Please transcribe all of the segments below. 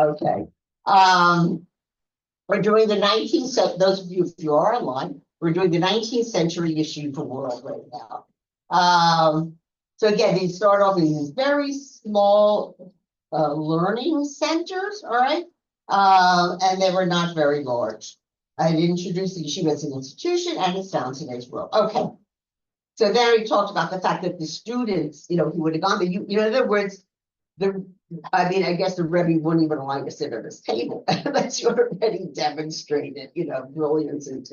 Okay. We're doing the 19th century, those of you, if you are online, we're doing the 19th century Yeshiva world right now. So again, they start off in these very small learning centers, all right? And they were not very large. I introduced the yeshiva as an institution and its found today's world. Okay. So then we talked about the fact that the students, who would have gone there, in other words, I guess the Rebbe wouldn't even like to sit at his table unless you already demonstrated, brilliance and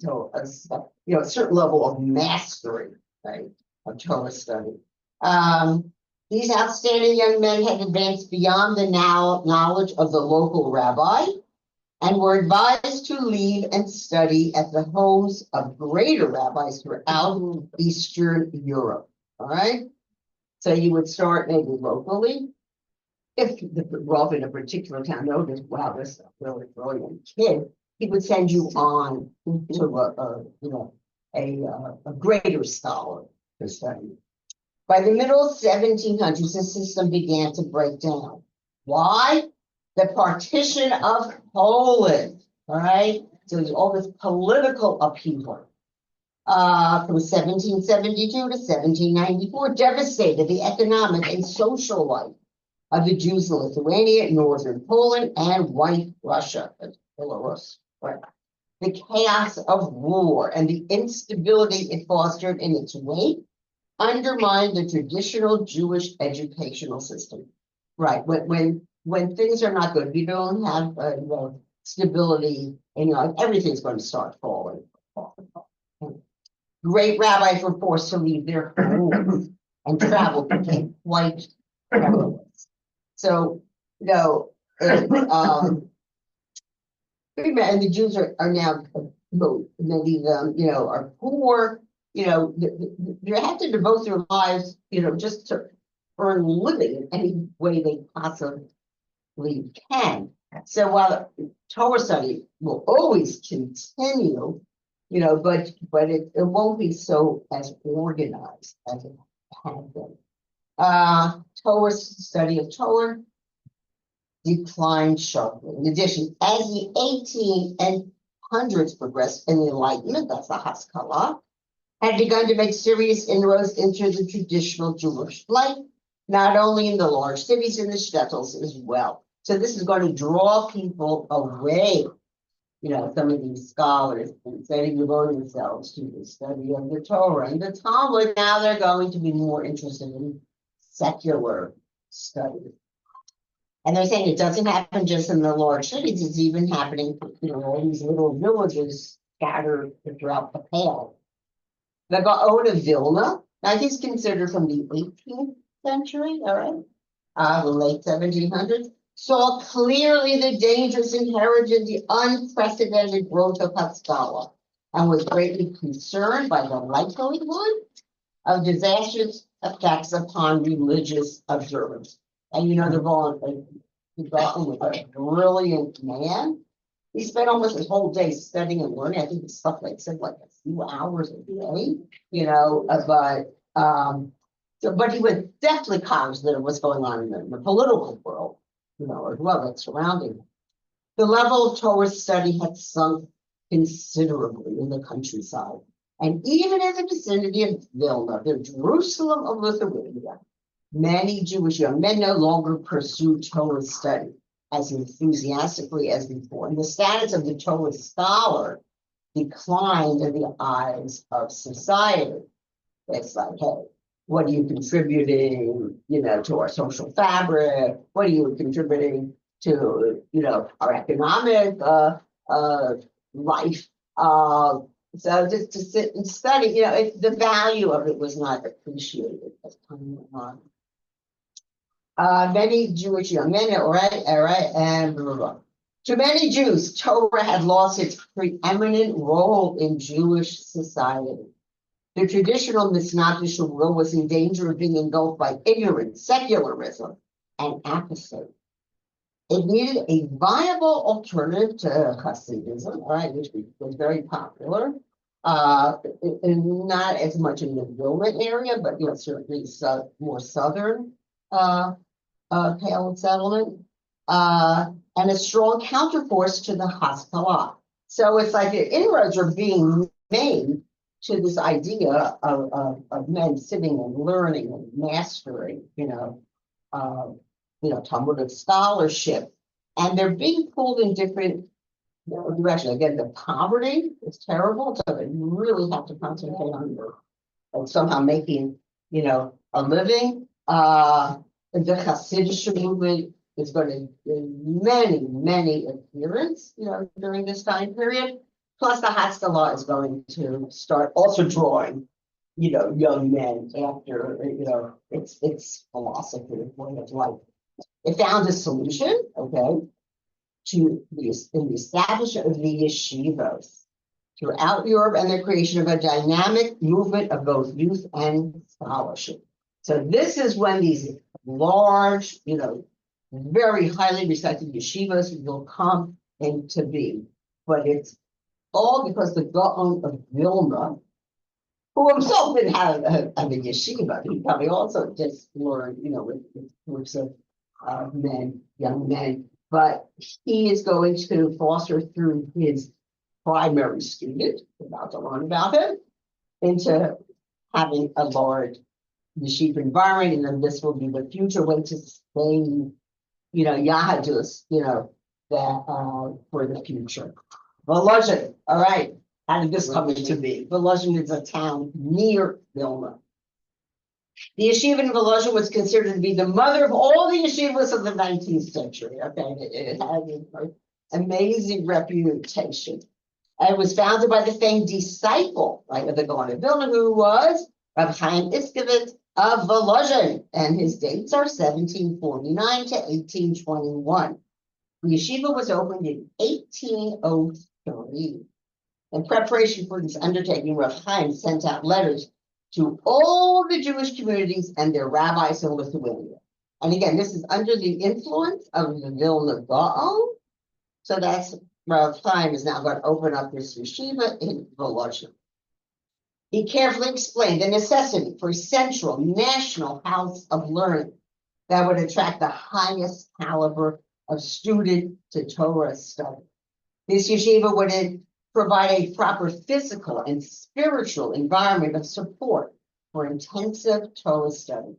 told us, a certain level of mastery, right, of Torah study. These outstanding young men had advanced beyond the knowledge of the local rabbi and were advised to leave and study at the homes of greater rabbis throughout Eastern Europe. All right. So you would start maybe locally. If the Rav in a particular town noticed, wow, this is a really brilliant kid, he would send you on to a greater scholar to study. By the middle 1700s, the system began to break down. Why? The partition of Poland, all right? So there's all this political upheaval from 1772 to 1794, devastated the economic and social life of the Jews in Lithuania, northern Poland, and White Russia, Belarus. Right? The chaos of war and the instability it fostered in its wake undermined the traditional Jewish educational system. Right? When things are not good, you don't have stability, and everything's going to start falling. Great rabbis were forced to leave their homes, and travel became quite perilous. So, and the Jews are now, many of them, are poor. They have to devote their lives, just to earn a living in any way they possibly can. So while Torah study will always continue, but it won't be so as organized as it had been. Torah study of Torah declined sharply. In addition, as the 1800s progressed and the Enlightenment, that's the Haskalah, had begun to make serious inroads into the traditional Jewish life, not only in the large cities, in the shtetls as well. So this is going to draw people away, some of these scholars, instead of devoting themselves to the study of the Torah and the Talmud. Now they're going to be more interested in secular study. And they're saying it doesn't happen just in the large cities, it's even happening, all these little villages scattered throughout the Pale. The Gaon of Vilna, now he's considered from the 18th century, all right, the late 1700s, saw clearly the dangers inherent in the unprecedented growth of Haskalah and was greatly concerned by the likelihood of disastrous effects upon religious observance. And the Gaon was a brilliant man. He spent almost his whole day studying and learning. I think it's stuff like said like a few hours a day, but he was definitely cognizant of what's going on in the political world, as well, that's surrounding him. The level of Torah study had sunk considerably in the countryside. And even in the vicinity of Vilna, the Jerusalem of Lithuania, many Jewish young men no longer pursued Torah study as enthusiastically as before. And the status of the Torah scholar declined in the eyes of society. It's like, hey, what are you contributing, to our social fabric? What are you contributing to, our economic life? So just to sit and study, the value of it was not appreciated as time went on. Many Jewish young men, all right, and blah, blah, blah. To many Jews, Torah had lost its preeminent role in Jewish society. The traditional Mishnah world was in danger of being engulfed by ignorance, secularism, and apathy. It needed a viable alternative to Hasidism, all right, which was very popular, and not as much in the Vilna area, but certainly more southern Pale settlement, and a strong counterforce to the Haskalah. So it's like the inroads are being made to this idea of men sitting and learning and mastering, Talmudic scholarship, and they're being pulled in different directions. Again, the poverty is terrible, so they really have to concentrate on somehow making, a living. The Hasidic movement is going to gain many adherents, during this time period. Plus, the Haskalah is going to start also drawing, young men after, its philosophy, way of life. It found a solution, okay, in the establishment of the yeshivos throughout Europe and the creation of a dynamic movement of both youth and scholarship. So this is when these large, very highly respected yeshivas will come into being. But it's all because the Gaon of Vilna, who himself didn't have a yeshiva, he probably also just learned, with groups of men, young men, but he is going to foster through his primary student, about to learn about him, into having a large yeshiva environment, and then this will be the future way to sustain, Yahadus, that for the future. Volozhin, all right. How did this come into being? Volozhin is a town near Vilna. The yeshiva in Volozhin was considered to be the mother of all the yeshivas of the 19th century. Okay, it had an amazing reputation. It was founded by the famed disciple, right, of the Gaon of Vilna, who was Rabbi Chaim Iskevitz of Volozhin, and his dates are 1749 to 1821. The yeshiva was opened in 1803. In preparation for this undertaking, Rav Chaim sent out letters to all the Jewish communities and their rabbis in Lithuania. And again, this is under the influence of the Vilna Gaon. So that's Rav Chaim is now going to open up this yeshiva in Volozhin. He carefully explained the necessity for a central national house of learning that would attract the highest caliber of student to Torah study. This yeshiva would provide a proper physical and spiritual environment of support for intensive Torah study.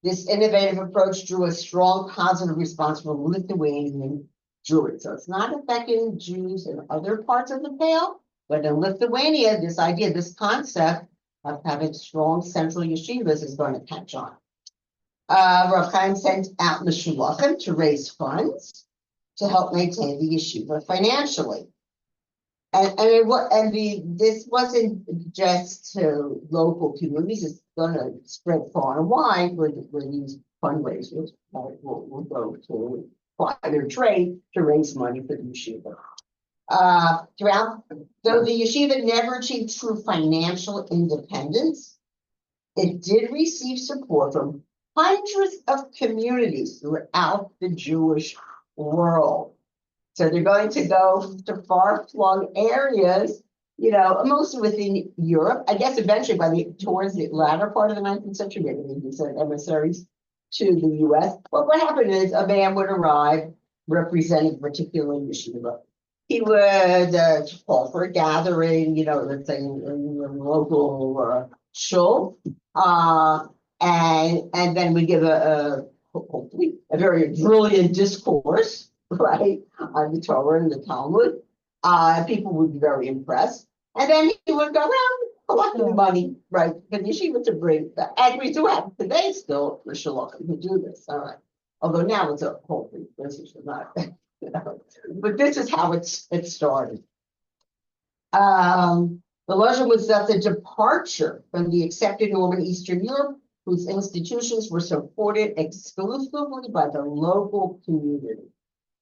This innovative approach drew a strong positive response from Lithuanian Jewry. So it's not affecting Jews in other parts of the Pale, but in Lithuania, this idea, this concept of having strong central yeshivas is going to catch on. Rav Chaim sent out Meshulachim to raise funds to help maintain the yeshiva financially. This wasn't just to local communities, it's going to spread far and wide where these fundraisers will go to acquire trade to raise money for the yeshiva. Though the yeshiva never achieved true financial independence, it did receive support from hundreds of communities throughout the Jewish world. So they're going to go to far-flung areas, mostly within Europe. I guess eventually, towards the latter part of the 19th century, maybe they sent emissaries to the U.S. But what happened is a man would arrive representing a particular yeshiva. He would call for a gathering, let's say in a local shul, and then we give hopefully a very brilliant discourse, right, on the Torah and the Talmud. People would be very impressed. And then he would go around collecting money, right, for the yeshiva to bring, as we do have today still, the shluchim who do this, all right. Although now it's a whole thing, this is not, but this is how it started. The Volozhin was thus a departure from the accepted norm in Eastern Europe, whose institutions were supported exclusively by the local community.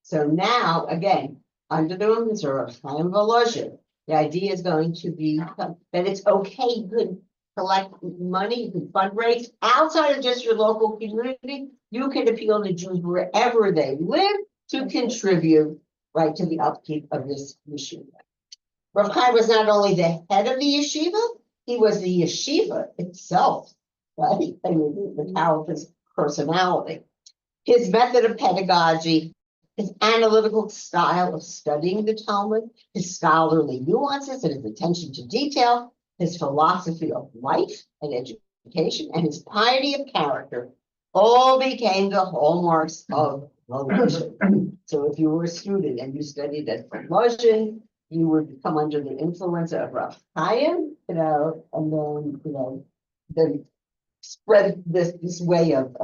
So now, again, under the influence of Chaim Volozhin, the idea is going to be that it's okay, you can collect money, you can fundraise outside of just your local community. You can appeal to Jews wherever they live to contribute, right, to the upkeep of this yeshiva. Rav Chaim was not only the head of the yeshiva, he was the yeshiva itself, right? I mean, the power of his personality. His method of pedagogy, his analytical style of studying the Talmud, his scholarly nuances and his attention to detail, his philosophy of life and education, and his piety of character all became the hallmarks of Volozhin. So if you were a student and you studied at Volozhin, you would come under the influence of Rav Chaim, and then spread this way of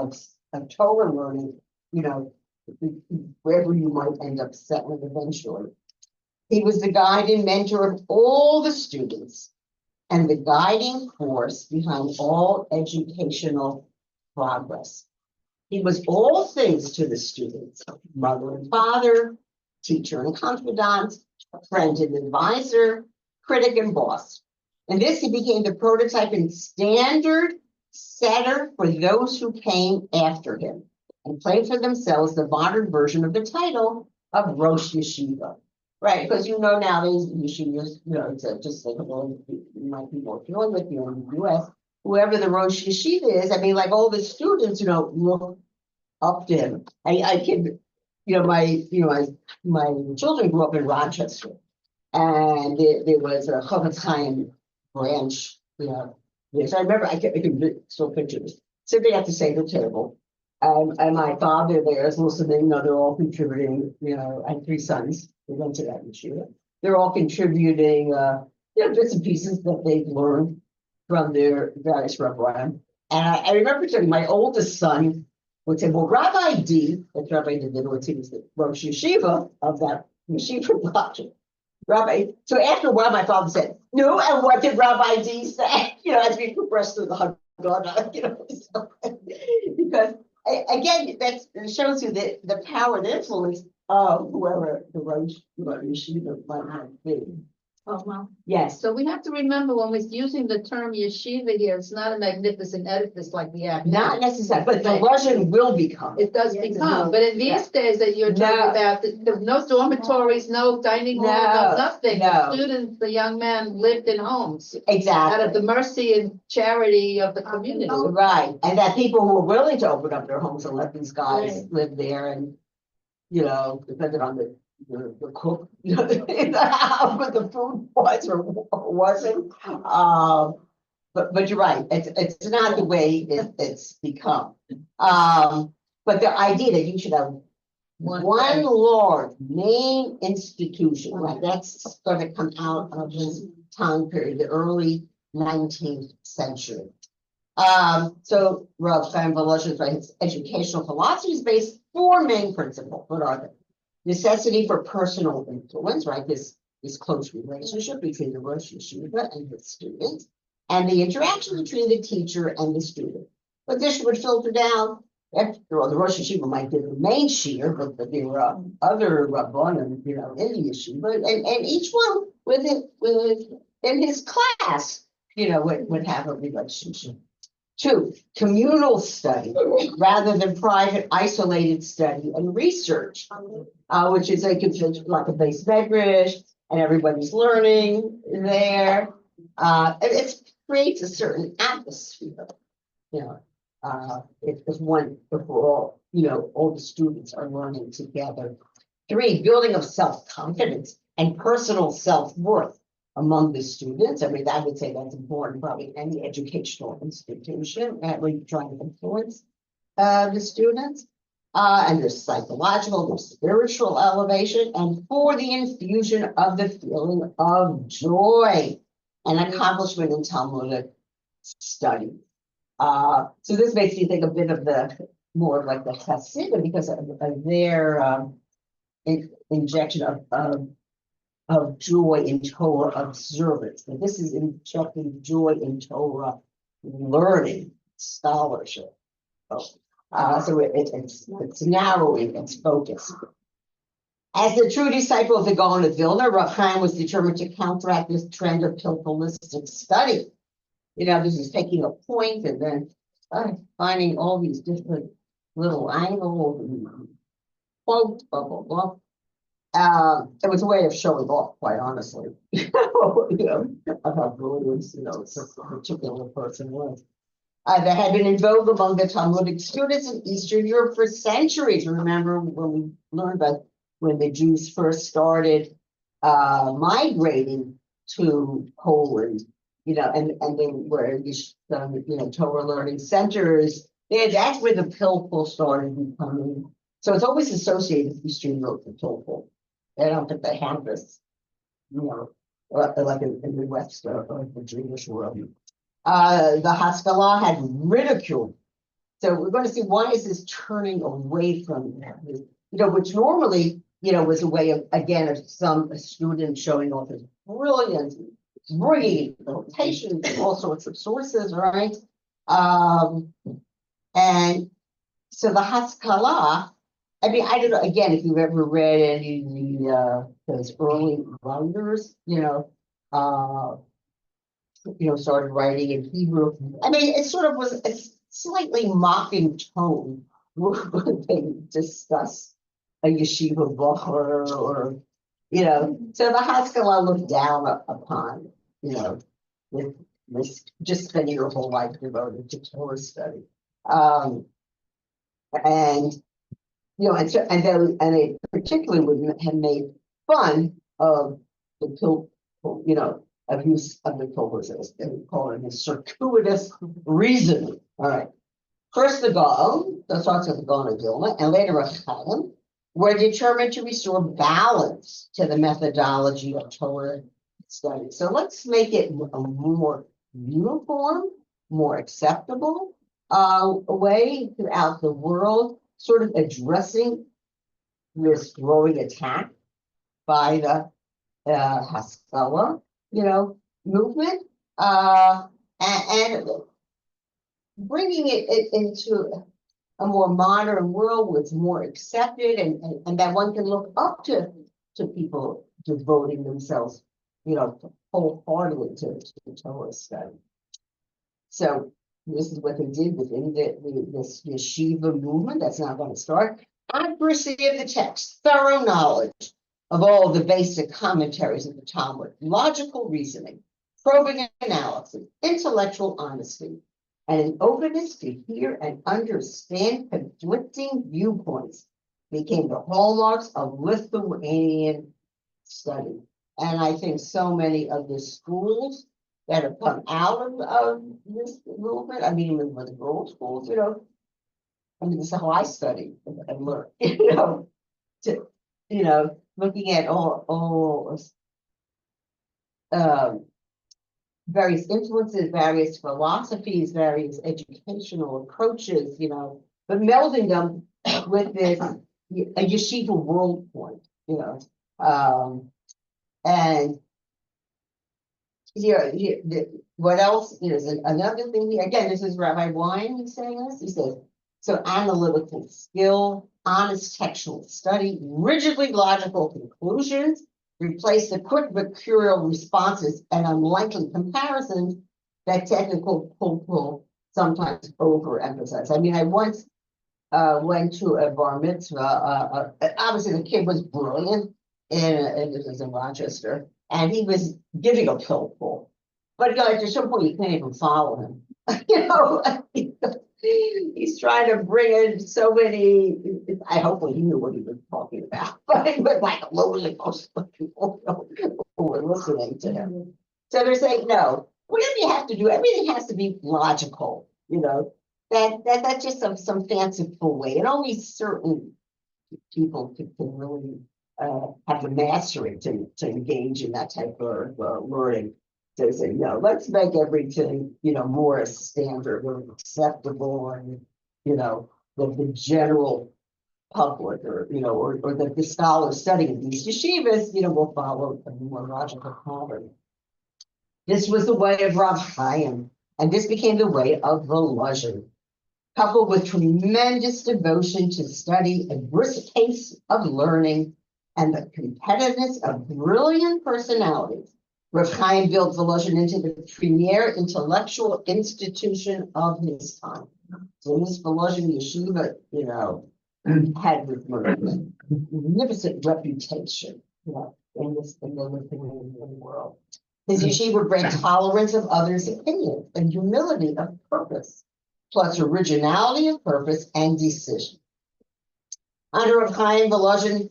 Torah learning, wherever you might end up settling eventually. He was the guide and mentor of all the students and the guiding force behind all educational progress. He was all things to the students, mother and father, teacher and confidant, friend and advisor, critic and boss. And this, he became the prototype and standard setter for those who came after him and claimed for themselves the modern version of the title of Rosh Yeshiva. Right, because nowadays yeshivas, it's just like you might be more familiar with in the US, whoever the Rosh Yeshiva is, I mean, like all the students, look up to him. I can, my children grew up in Rochester, and there was a Chofetz Chaim branch, yes, I remember, I can still picture this, sitting at the Seder table, and my father there is listening, they're all contributing, I had 3 sons, we went to that yeshiva. They're all contributing, bits and pieces that they've learned from their various rabbanim. And I remember telling my oldest son would say, well, Rabbi D, that's Rabbi Davidowitz, he was the Rosh Yeshiva of that yeshiva block. So after a while, my father said, no, and what did Rabbi D say? As we progressed through the Haggadah, because again, that shows you the power and influence of whoever the Rosh Yeshiva might have been. Oh, well. Yes. So we have to remember when we're using the term yeshiva here, it's not a magnificent edifice like we have now. Not necessarily, but the Russian will become. It does become, but in these days that you're talking about, there's no dormitories, no dining hall, no nothing. The students, the young men lived in homes. Exactly. Out of the mercy and charity of the community. Right, and that people who are willing to open up their homes and let these guys live there, and depending on the cook, in the house, what the food was or wasn't. But you're right, it's not the way it's become. But the idea that you should have one large main institution, right? That's going to come out of this time period, the early 19th century. So Rav Chaim Volozhin's, right, his educational philosophy is based 4 main principles. What are they? Necessity for personal influence, right? This close relationship between the Rosh Yeshiva and the students, and the interaction between the teacher and the student. But this would filter down. After all, the Rosh Yeshiva might give the main shiur, but there were other rabbanim, in the yeshiva, and each one in his class, would have a relationship. 2, communal study rather than private, isolated study and research, which is like a base medrash, and everybody's learning there. It creates a certain atmosphere, if all the students are learning together. 3, building of self-confidence and personal self-worth among the students. I mean, I would say that's important, probably any educational institution, where you're trying to influence the students. And there's psychological, there's spiritual elevation, and 4, the infusion of the feeling of joy and accomplishment in Talmudic study. So this makes me think a bit of more of like the Hasidim, because of their injection of joy in Torah observance. But this is injecting joy in Torah learning, scholarship. So it's narrowing its focus. As the true disciple of the Gaon of Vilna, Rav Chaim was determined to counteract this trend of pilpholistic study. This is taking a point and then finding all these different little angles and quote, blah, blah, blah. It was a way of showing off, quite honestly, of how brilliant, a particular person was. that had been in vogue among the Talmudic students in Eastern Europe for centuries. Remember when we learned about when the Jews first started migrating to Poland, and they were these, Torah learning centers. That's where the pilpul started becoming. So it's always associated with Eastern Europe, the pilpul. I don't think they have this, like in the West or the Jewish world. The Haskalah had ridiculed. So we're going to see why is this turning away from that, which normally, was a way of, again, of some student showing off his brilliance, bringing notation, all sorts of sources, right? And so the Haskalah, I mean, I don't know, again, if you've ever read any of those early writers, started writing in Hebrew. I mean, it sort of was a slightly mocking tone when they discuss a yeshiva bar or, so the Haskalah looked down upon, with this just spending your whole life devoted to Torah study. And they particularly would have made fun of the of use of the Torahs, they would call it a circuitous reasoning. All right. First, the Gaon, that starts with the Gaon of Vilna, and later a Chaim, were determined to restore balance to the methodology of Torah study. So let's make it a more uniform, more acceptable way throughout the world, sort of addressing this growing attack by the Haskalah, movement, and bringing it into a more modern world where it's more accepted and that one can look up to people devoting themselves, wholeheartedly to Torah study. So this is what they did within this yeshiva movement that's now going to start. Accuracy of the text, thorough knowledge of all the basic commentaries of the Talmud, logical reasoning, probing analysis, intellectual honesty, and an openness to hear and understand conflicting viewpoints became the hallmarks of Lithuanian study. And I think so many of the schools that have come out of this movement, I mean, even with the girls' schools, this is how I study and learn, looking at all various influences, various philosophies, various educational approaches, but melding them with this a yeshiva world point, and what else is another thing here? Again, this is Rabbi Wein who's saying this. He says, so analytical skill, honest textual study, rigidly logical conclusions, replace the quick mercurial responses and unlikely comparisons that technical pull sometimes overemphasize. I mean, I once went to a bar mitzvah. Obviously, the kid was brilliant, and this was in Rochester, and he was giving a pull. But at some point, you can't even follow him. He's trying to bring in so many. I hope he knew what he was talking about, but it was like literally most of the people who were listening to him. So they're saying, no, whatever you have to do, everything has to be logical. That's just some fanciful way, and only certain people can really have the mastery to engage in that type of learning. To say, no, let's make everything, more standard or acceptable, and, the general public or the scholars studying these yeshivas, will follow a more logical pattern. This was the way of Rav Chaim, and this became the way of Volozhin. Coupled with tremendous devotion to study, a brisk pace of learning, and the competitiveness of brilliant personalities, Rav Chaim built Volozhin into the premier intellectual institution of his time. So this Volozhin yeshiva, had this magnificent reputation, in the Lithuanian world. His yeshiva bred tolerance of others' opinions and humility of purpose. plus originality of purpose and decision. Under Rav Chaim Volozhin,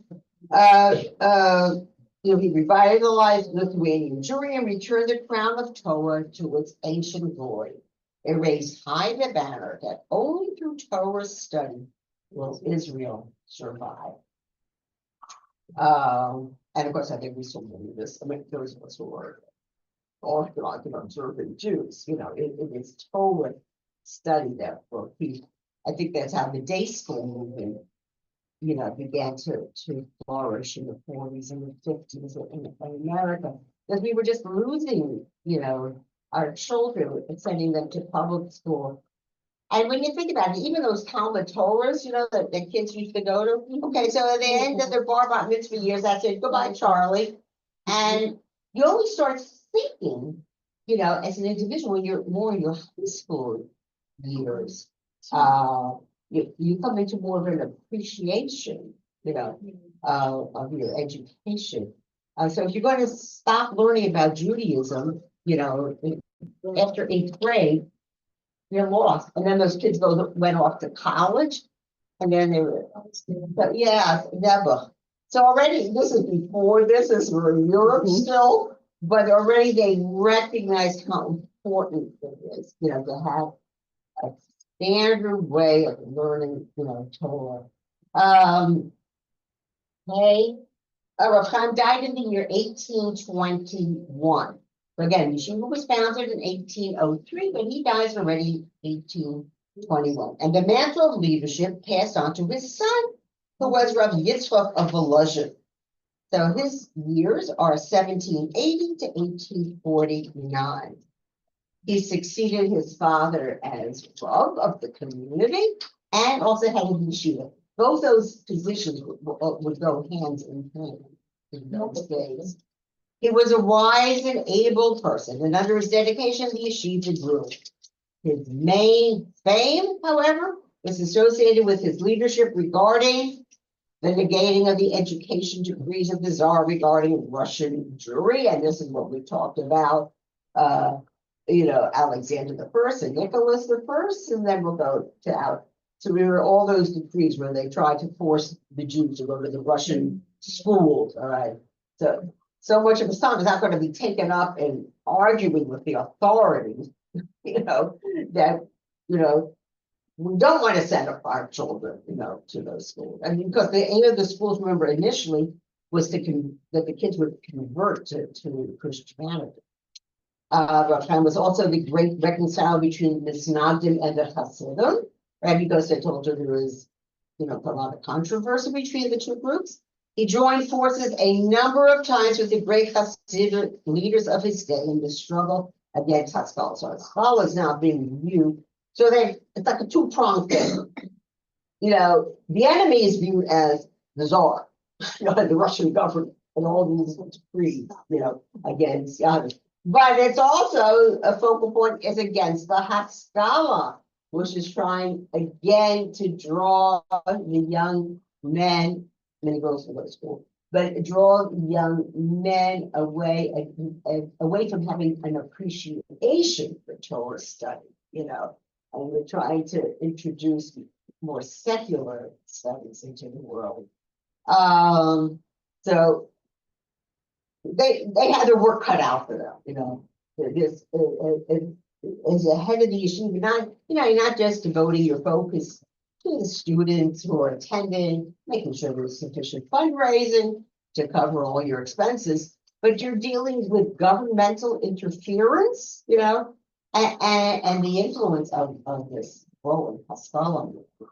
he revitalized Lithuanian Jewry and returned the crown of Torah to its ancient glory. It raised high the banner that only through Torah study will Israel survive. And of course, I think we still believe this. I mean, those of us who are Orthodox and observant Jews, it is Torah study that for people. I think that's how the day school movement, began to flourish in the 40s and the 50s in America, because we were just losing, our children and sending them to public school. And when you think about it, even those Talmud Torahs, that the kids used to go to, okay, so at the end of their bar mitzvah years, that's it, goodbye, Charlie. And you only start thinking, as an individual, when you're more in your high school years, you come into more of an appreciation, of your education. So if you're going to stop learning about Judaism, after 8th grade, you're lost. And then those kids went off to college, and then they were, but yeah, never. So already, this is we're in Europe still, but already they recognize how important it is, to have a standard way of learning, Torah. Rav Chaim died in the year 1821. So again, Yeshiva was founded in 1803, but he dies already in 1821. And the mantle of leadership passed on to his son, who was Rav Yitzchak of Volozhin. So his years are 1780 to 1849. He succeeded his father as Rav of the community and also head of Yeshiva. Both those positions would go hand in hand in those days. He was a wise and able person, and under his dedication, the yeshiva grew. His main fame, however, was associated with his leadership regarding the negating of the education degrees of the Tsar regarding Russian Jewry, and this is what we talked about, Alexander the First and Nicholas the First, and then we'll go to out. So we were all those decrees where they tried to force the Jews to go to the Russian schools. All right, so much of his time is not going to be taken up in arguing with the authorities. That we don't want to send our children, to those schools. I mean, because the aim of the schools, remember, initially was that the kids would convert to Christianity. Rav Chaim was also the great reconciler between the Misnagdim and the Hasidim, right? Because I told you there was, a lot of controversy between the two groups. He joined forces a number of times with the great Hasidic leaders of his day in the struggle against Haskalah. So Haskalah is now being viewed. So it's like a two-pronged thing. The enemy is viewed as the Tsar, the Russian government, and all these decrees, against others. But it's also a focal point is against the Haskalah, which is trying again to draw the young men. Many girls will go to school, but draw young men away from having an appreciation for Torah study, and we're trying to introduce more secular studies into the world. So they had their work cut out for them, This as a head of the yeshiva, you're not just devoting your focus to the students who are attending, making sure there's sufficient fundraising to cover all your expenses, but you're dealing with governmental interference, and the influence of this growing Haskalah movement.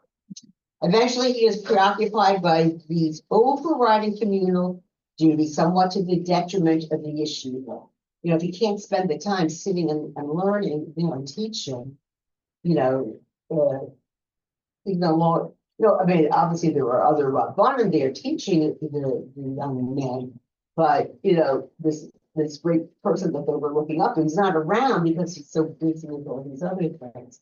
Eventually, he is preoccupied by these overriding communal duties, somewhat to the detriment of the yeshiva. If you can't spend the time sitting and learning, and teaching, I mean, obviously there were other Rabbanim there teaching the young men, but this great person that they were looking up to is not around because he's so busy with all these other things.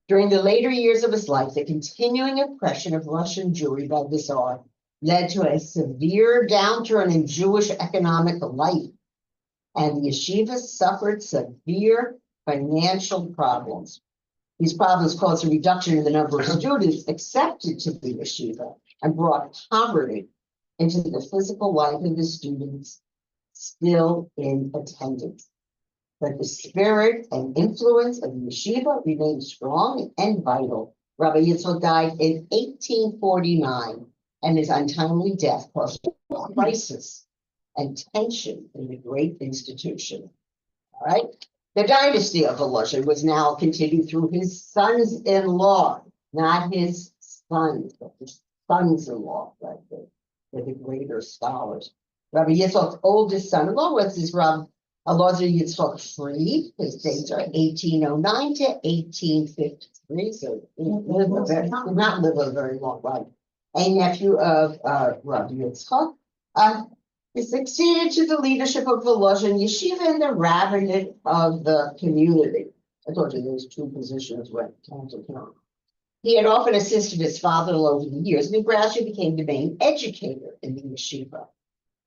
During the later years of his life, the continuing oppression of Russian Jewry by the Tsar led to a severe downturn in Jewish economic life, and the yeshiva suffered severe financial problems. These problems caused a reduction in the number of students accepted to the yeshiva and brought poverty into the physical life of the students still in attendance. But the spirit and influence of the yeshiva remained strong and vital. Rabbi Yitzchak died in 1849, and his untimely death caused a crisis and tension in the great institution. All right. The dynasty of Volozhin was now continued through his sons-in-law, not his sons, but his sons-in-law, right? They're the greater scholars. Rabbi Yitzchak's oldest son-in-law was his Rabbi Elazar Yitzchak Fried. His dates are 1809 to 1853, so he did not live a very long life. A nephew of Rabbi Yitzchak. He succeeded to the leadership of Volozhin Yeshiva and the rabbinate of the community. I told you those two positions went hand to hand. He had often assisted his father-in-law over the years, and he gradually became the main educator in the yeshiva.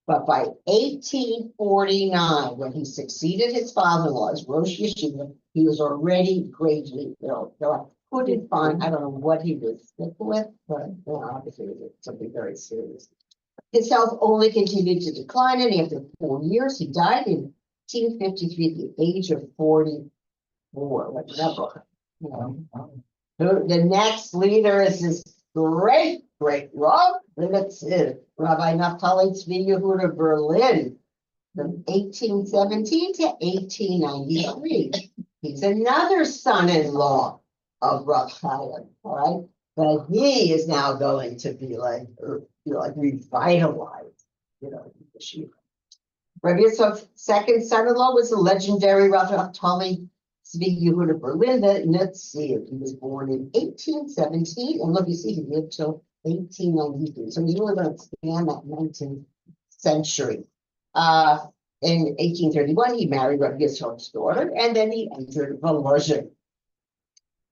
But by 1849, when he succeeded his father-in-law as Rosh Yeshiva, he was already gravely ill. So I couldn't find, I don't know what he was sick with, but obviously it was something very serious. His health only continued to decline, and after 4 years, he died in 1853 at the age of 44. Whatever. You know. The next leader is this great Rav, and that's it. Rabbi Naftali Tzvi Yehuda Berlin, from 1817 to 1893. He's another son-in-law of Rav Chaim, all right? But he is now going to be like revitalized, the yeshiva. Rabbi Yitzchak's second son-in-law was the legendary Rav Naftali Tzvi Yehuda Berlin, the Netziv. He was born in 1817, and look, you see, he lived till 1893. So he's really going to span that 19th century. In 1831, he married Rabbi Yitzchak's daughter, and then he entered Volozhin.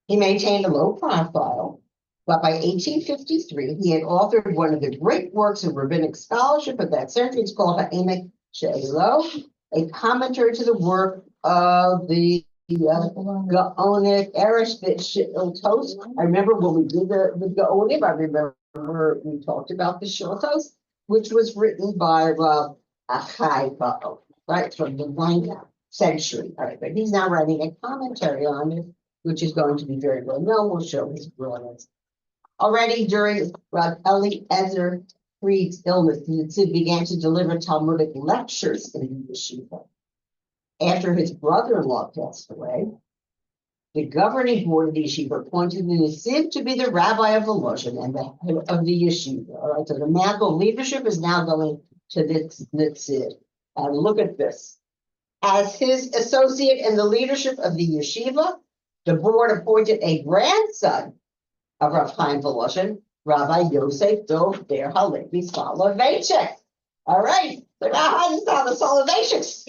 He maintained a low profile, but by 1853, he had authored one of the great works of rabbinic scholarship of that century. It's called Ha'emek She'elo, a commentary to the work of the Gaonic Eresh Shiltos. I remember when we did the Gaonic, I remember we talked about the Shiltos, which was written by Rav Achai Baal, right, from the 9th century. All right, but he's now writing a commentary on it, which is going to be very well known. We'll show his brilliance. Already during Rav Eliezer Fried's illness, the Netziv began to deliver Talmudic lectures in the yeshiva. After his brother-in-law passed away, the governing board of the yeshiva appointed the Netziv to be the rabbi of Volozhin and the head of the yeshiva. All right, so the mantle leadership is now going to this Netziv. And look at this. As his associate in the leadership of the yeshiva, the board appointed a grandson of Rav Chaim Volozhin, Rabbi Yosef Dov Ber Halevi Soloveitchik. All right, so now the Soloveitchiks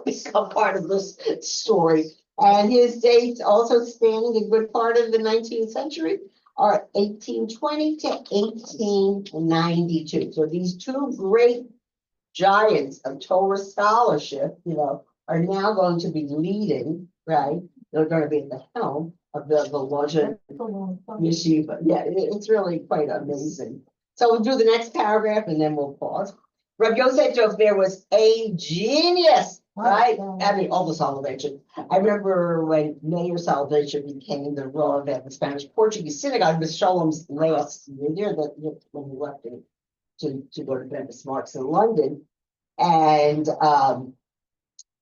become part of this story. And his dates also spanning a good part of the 19th century are 1820 to 1892. So these two great giants of Torah scholarship, are now going to be leading, right? They're going to be at the helm of the Volozhin yeshiva. Yeah, it's really quite amazing. So we'll do the next paragraph and then we'll pause. Rabbi Yosef Dov Ber was a genius, right? I mean, all the Soloveitchik. I remember when Mayor Soloveitchik became the Rav at the Spanish-Portuguese synagogue, Miss Sholom's last year that when he left to go to Bemis Marks in London. And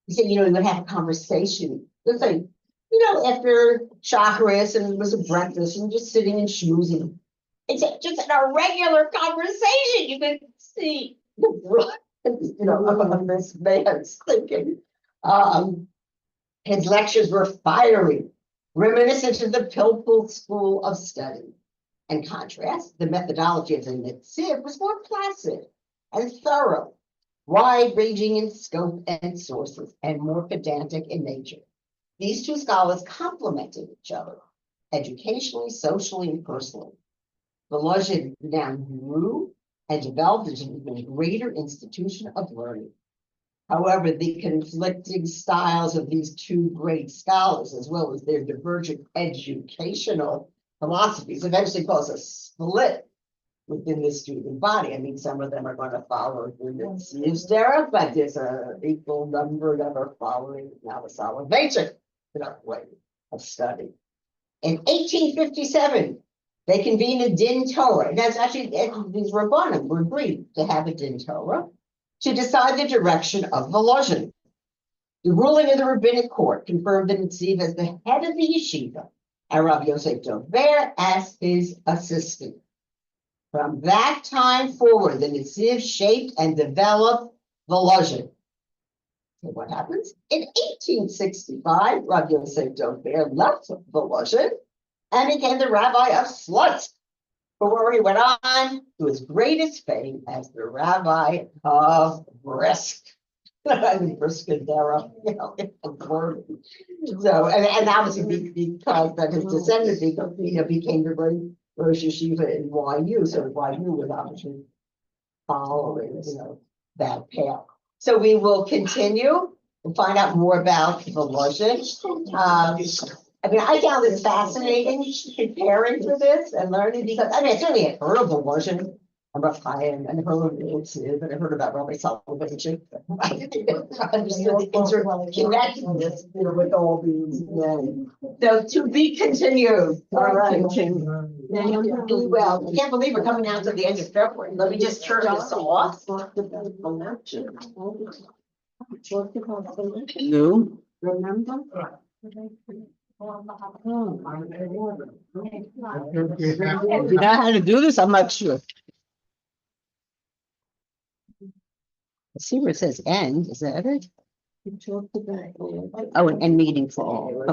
he said, he would have a conversation. Let's say, after chakras and it was a breakfast and just sitting and schmoozing. It's just in a regular conversation, you could see the of this man's thinking. His lectures were fiery, reminiscent of the Pilpul School of Study. In contrast, the methodology of the Netziv was more placid and thorough, wide-ranging in scope and sources, and more pedantic in nature. These two scholars complemented each other, educationally, socially, and personally. Volozhin now grew and developed into an even greater institution of learning. However, the conflicting styles of these two great scholars, as well as their divergent educational philosophies, eventually cause a split within the student body. I mean, some of them are going to follow the Sierra, but there's an equal number that are following now the solid nature way of study. In 1857, they convened a Din Torah. And that's actually, these Rabbanim were agreed to have a Din Torah to decide the direction of Volozhin. The ruling of the rabbinic court confirmed the Netziv as the head of the yeshiva and Rabbi Yosef Dover as his assistant. From that time forward, the Netziv shaped and developed Volozhin. So what happens? In 1865, Rabbi Yosef Dover left Volozhin and became the rabbi of Slutsk, where he went on to his greatest fame as the rabbi of Brisk. I mean, Briskadera, a word. So, and obviously because that his descendant became the great Rosh Yeshiva in YU, so YU was obviously following, that path. So we will continue and find out more about Volozhin. I mean, I found this fascinating preparing for this and learning because I certainly had heard of Volozhin. I'm a Chaim and heard of it, but I heard about Rabbi Soloveitchik. I didn't understand the interconnectedness with all these men. So to be continued. All right. Be well. I can't believe we're coming down to the end of February. Let me just turn this off. You Remember? you know how to do this? I'm not sure. Let's see where it says end. Is that it? Oh, and end meeting for all.